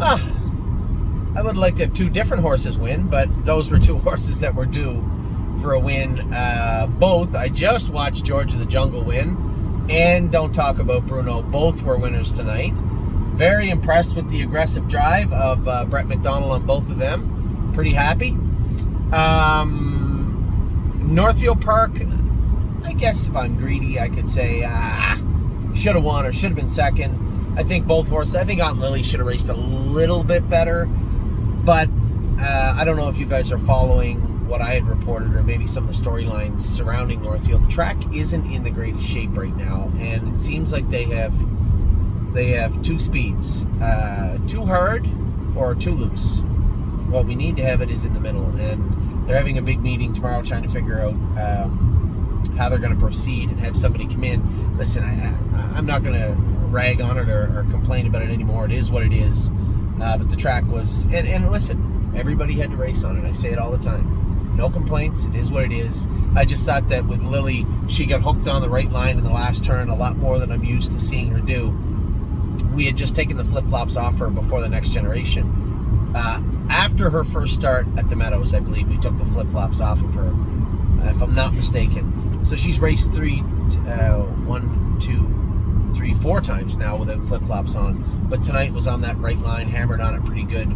I would like to have two different horses win, but those were two horses that were due for a win. Both, I just watched George of the Jungle win, and Don't Talk About Bruno. Both were winners tonight. Very impressed with the aggressive drive of Brett McDonald on both of them. Pretty happy. Northfield Park, I guess if I'm greedy, I could say should have won or should have been second. I think both horses, I think Aunt Lily should have raced a little bit better, but I don't know if you guys are following what I had reported or maybe some of the storylines surrounding Northfield. The track isn't in the greatest shape right now, and it seems like they have two speeds, too hard or too loose. What we need to have it is in the middle, and they're having a big meeting tomorrow trying to figure out how they're going to proceed and have somebody come in. Listen, I'm not going to rag on it or complain about it anymore. It is what it is. But the track was, and listen, everybody had to race on it. I say it all the time. No complaints. It is what it is. I just thought that with Lily, she got hooked on the right line in the last turn a lot more than I'm used to seeing her do. We had just taken the flip-flops off her before the Next Generation. After her first start at the Meadows, I believe, we took the flip-flops off of her, if I'm not mistaken. So she's raced 4 times now without flip-flops on. But tonight was on that right line, hammered on it pretty good.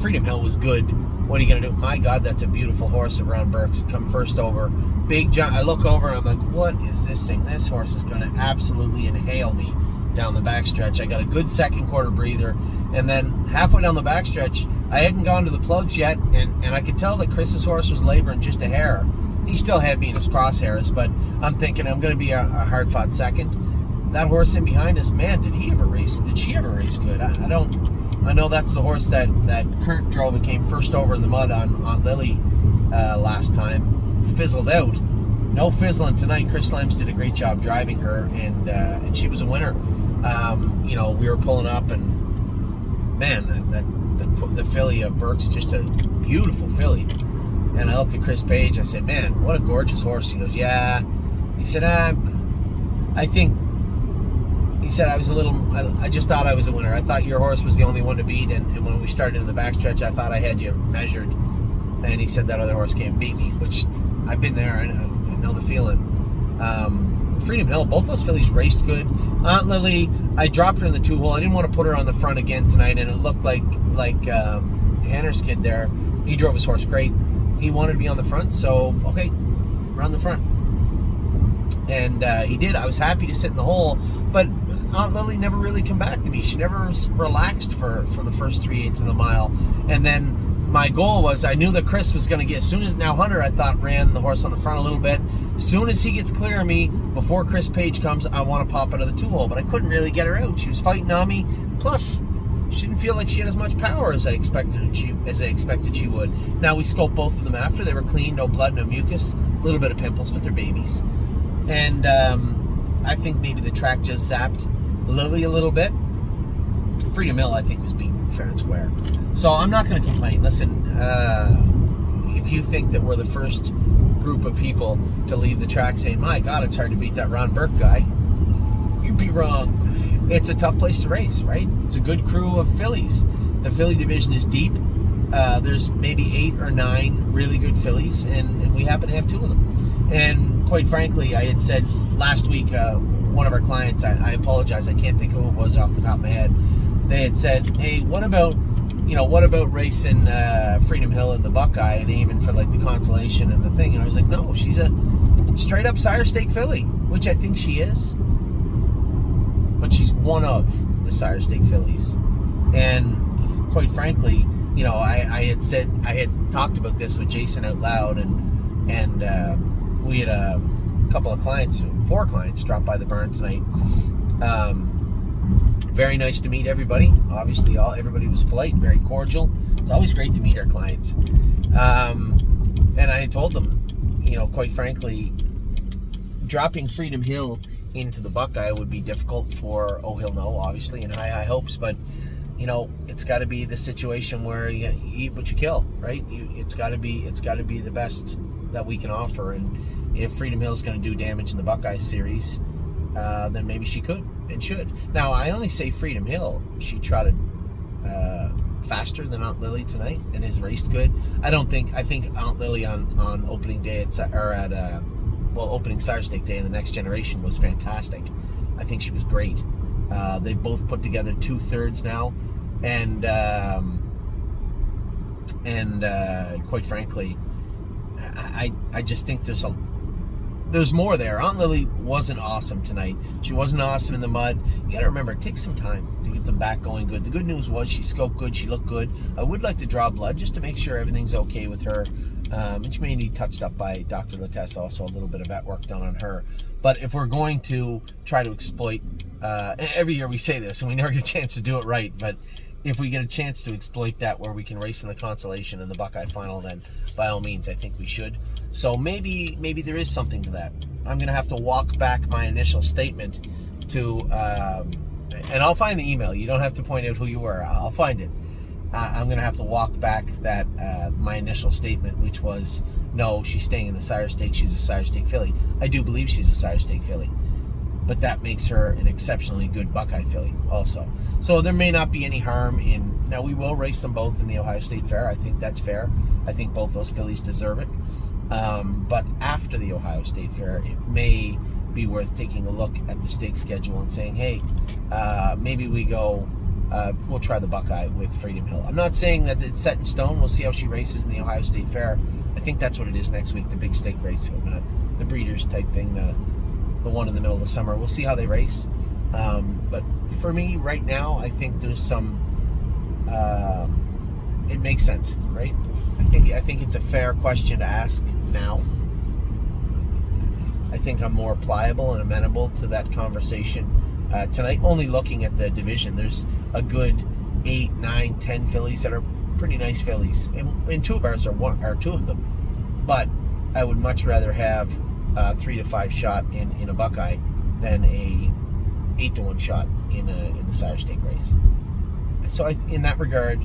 Freedom Hill was good. What are you going to do? My God, that's a beautiful horse of Ron Burke's. Come first over. Big jump. I look over and I'm like, what is this thing? This horse is going to absolutely inhale me down the backstretch. I got a good second quarter breather. And then halfway down the backstretch, I hadn't gone to the plugs yet. And I could tell that Chris's horse was laboring just a hair. He still had me in his crosshairs, but I'm thinking I'm going to be a hard-fought second. That horse in behind us, man, did she ever race good? I know that's the horse that Kurt drove and came first over in the mud on Lily last time. Fizzled out. No fizzling tonight. Chris Lems did a great job driving her, and she was a winner. We were pulling up, and man, the filly of Burke's just a beautiful filly. And I looked at Chris Page. I said, man, what a gorgeous horse. He goes, yeah. He said, I just thought I was a winner. I thought your horse was the only one to beat, and when we started in the backstretch, I thought I had you measured. And he said that other horse can't beat me, which I've been there. I know the feeling. Freedom Hill, both those fillies raced good. Aunt Lily, I dropped her in the 2-hole. I didn't want to put her on the front again tonight, and it looked like Hanner's kid there. He drove his horse great. He wanted to be on the front, so okay, we're on the front. And he did. I was happy to sit in the hole, but Aunt Lily never really come back to me. She never relaxed for the first 3/8 of the mile. And then my goal was, I knew that Chris was going to get, as soon as, now Hunter, I thought, ran the horse on the front a little bit. As soon as he gets clear of me, before Chris Page comes, I want to pop out of the 2-hole, but I couldn't really get her out. She was fighting on me. Plus, she didn't feel like she had as much power as I expected she would. Now, we scoped both of them after. They were clean, no blood, no mucus, a little bit of pimples, but they're babies. And I think maybe the track just zapped Lily a little bit. Freedom Hill, I think, was beaten fair and square. So I'm not going to complain. Listen, if you think that we're the first group of people to leave the track saying, my God, it's hard to beat that Ron Burke guy, you'd be wrong. It's a tough place to race, right? It's a good crew of fillies. The filly division is deep. There's maybe 8 or 9 really good fillies, and we happen to have 2 of them. And quite frankly, I had said last week, one of our clients, I apologize, I can't think of who it was off the top of my head. They had said, hey, what about racing Freedom Hill and the Buckeye and aiming for like the consolation and the thing? And I was like, no, she's a straight up sire stake filly, which I think she is. But she's one of the sire stake fillies. And quite frankly, I had talked about this with Jason out loud, and we had a couple of clients, 4 clients, drop by the barn tonight. Very nice to meet everybody. Obviously, everybody was polite, very cordial. It's always great to meet our clients. And I had told them, quite frankly, dropping Freedom Hill into the Buckeye would be difficult for Oh He'll Know, obviously, and High Hopes, but it's got to be the situation where you eat what you kill, right? It's got to be the best that we can offer, and if Freedom Hill's going to do damage in the Buckeye series, then maybe she could and should. Now, I only say Freedom Hill. She trotted faster than Aunt Lily tonight and has raced good. I think Aunt Lily on opening day opening Sire Stake Day in the Next Generation was fantastic. I think she was great. They both put together 2/3 now, and quite frankly, I just think there's more there. Aunt Lily wasn't awesome tonight. She wasn't awesome in the mud. You got to remember, it takes some time to get them back going good. The good news was she scoped good. She looked good. I would like to draw blood just to make sure everything's okay with her. And she may need touched up by Dr. Lattès, also a little bit of vet work done on her. But if we're going to try to exploit, every year we say this and we never get a chance to do it right, but if we get a chance to exploit that where we can race in the Consolation and the Buckeye Final, then by all means I think we should. So maybe there is something to that. I'm going to have to walk back my initial statement to, and I'll find the email. You don't have to point out who you were. I'll find it. I'm going to have to walk back that my initial statement, which was, no, she's staying in the Sire Stake. She's a Sire Stake filly. I do believe she's a Sire Stake filly, but that makes her an exceptionally good Buckeye filly also. So there may not be any harm in, now we will race them both in the Ohio State Fair. I think that's fair. I think both those fillies deserve it. But after the Ohio State Fair, it may be worth taking a look at the stake schedule and saying, hey, maybe we go, we'll try the Buckeye with Freedom Hill. I'm not saying that it's set in stone. We'll see how she races in the Ohio State Fair. I think that's what it is next week, the big stake race, the breeders type thing, the one in the middle of the summer. We'll see how they race. But for me, right now, I think there's some, it makes sense, right? I think it's a fair question to ask now. I think I'm more pliable and amenable to that conversation tonight. Only looking at the division, there's a good 8, 9, 10 fillies that are pretty nice fillies, and two of ours are two of them. But I would much rather have a 3 to 5 shot in a Buckeye than a 8 to 1 shot in the Sire Stake race. So in that regard,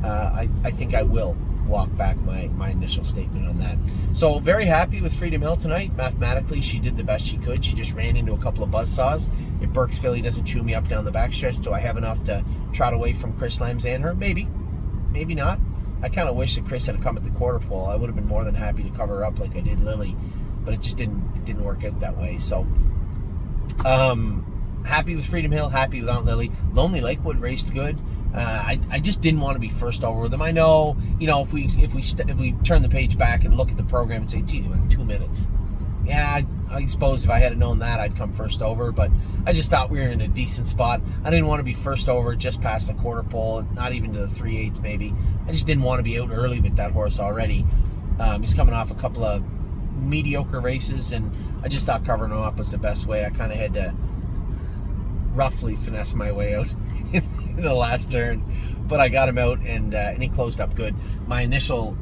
I think I will walk back my initial statement on that. So very happy with Freedom Hill tonight. Mathematically, she did the best she could. She just ran into a couple of buzzsaws. If Burke's filly doesn't chew me up down the backstretch, do I have enough to trot away from Chris Lambs and her? Maybe not. I kind of wish that Chris had come at the quarter pole. I would have been more than happy to cover her up like I did Lily, but it just didn't work out that way. So happy with Freedom Hill, happy with Aunt Lily. Lonely Lakewood raced good. I just didn't want to be first over with them. I know, if we turn the page back and look at the program and say, geez, it went 2 minutes. Yeah, I suppose if I had known that, I'd come first over, but I just thought we were in a decent spot. I didn't want to be first over just past the quarter pole, not even to the 3/8 maybe. I just didn't want to be out early with that horse already. He's coming off a couple of mediocre races, and I just thought covering him up was the best way. I kind of had to roughly finesse my way out in the last turn, but I got him out, and he closed up good. My initial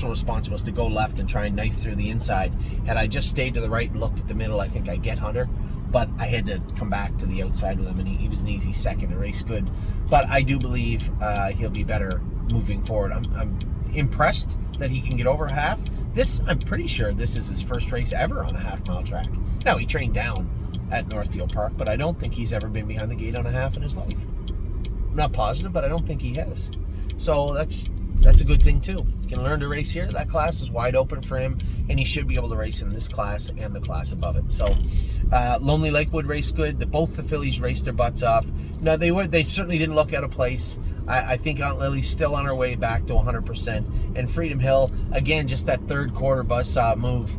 response was to go left and try and knife through the inside. Had I just stayed to the right and looked at the middle, I think I get Hunter, but I had to come back to the outside with him, and he was an easy second and raced good. But I do believe he'll be better moving forward. I'm impressed that he can get over half. I'm pretty sure this is his first race ever on a half-mile track. Now, he trained down at Northfield Park, but I don't think he's ever been behind the gate on a half in his life. I'm not positive, but I don't think he has. So that's a good thing too. He can learn to race here. That class is wide open for him, and he should be able to race in this class and the class above it. So Lonely Lakewood raced good. Both the fillies raced their butts off. No, they certainly didn't look out of place. I think Aunt Lily's still on her way back to 100%. And Freedom Hill, again, just that third quarter buzzsaw move.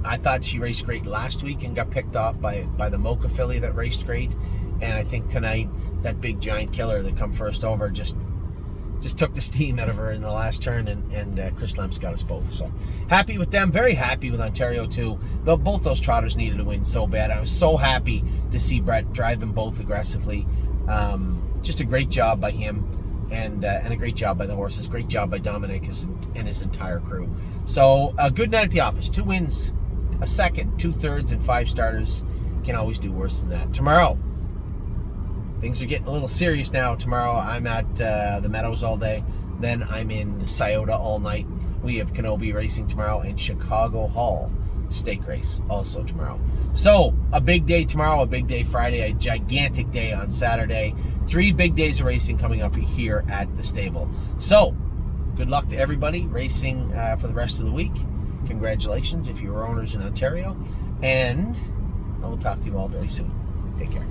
I thought she raced great last week and got picked off by the Mocha filly that raced great. And I think tonight, that big giant killer that come first over just took the steam out of her in the last turn, and Chris Lamb's got us both. So happy with them. Very happy with Ontario too. Though both those trotters needed a win so bad. I was so happy to see Brett drive them both aggressively. Just a great job by him, and a great job by the horses. Great job by Dominic and his entire crew. So a good night at the office. 2 wins, a second, 2/3, and 5 starters. Can always do worse than that. Tomorrow, things are getting a little serious now. Tomorrow I'm at the Meadows all day. Then I'm in Scioto all night. We have Kenobi racing tomorrow and Chicago Hall stake race also tomorrow. So a big day tomorrow, a big day Friday, a gigantic day on Saturday. 3 big days of racing coming up here at the stable. So good luck to everybody racing for the rest of the week. Congratulations if you're owners in Ontario, and I will talk to you all very soon. Take care.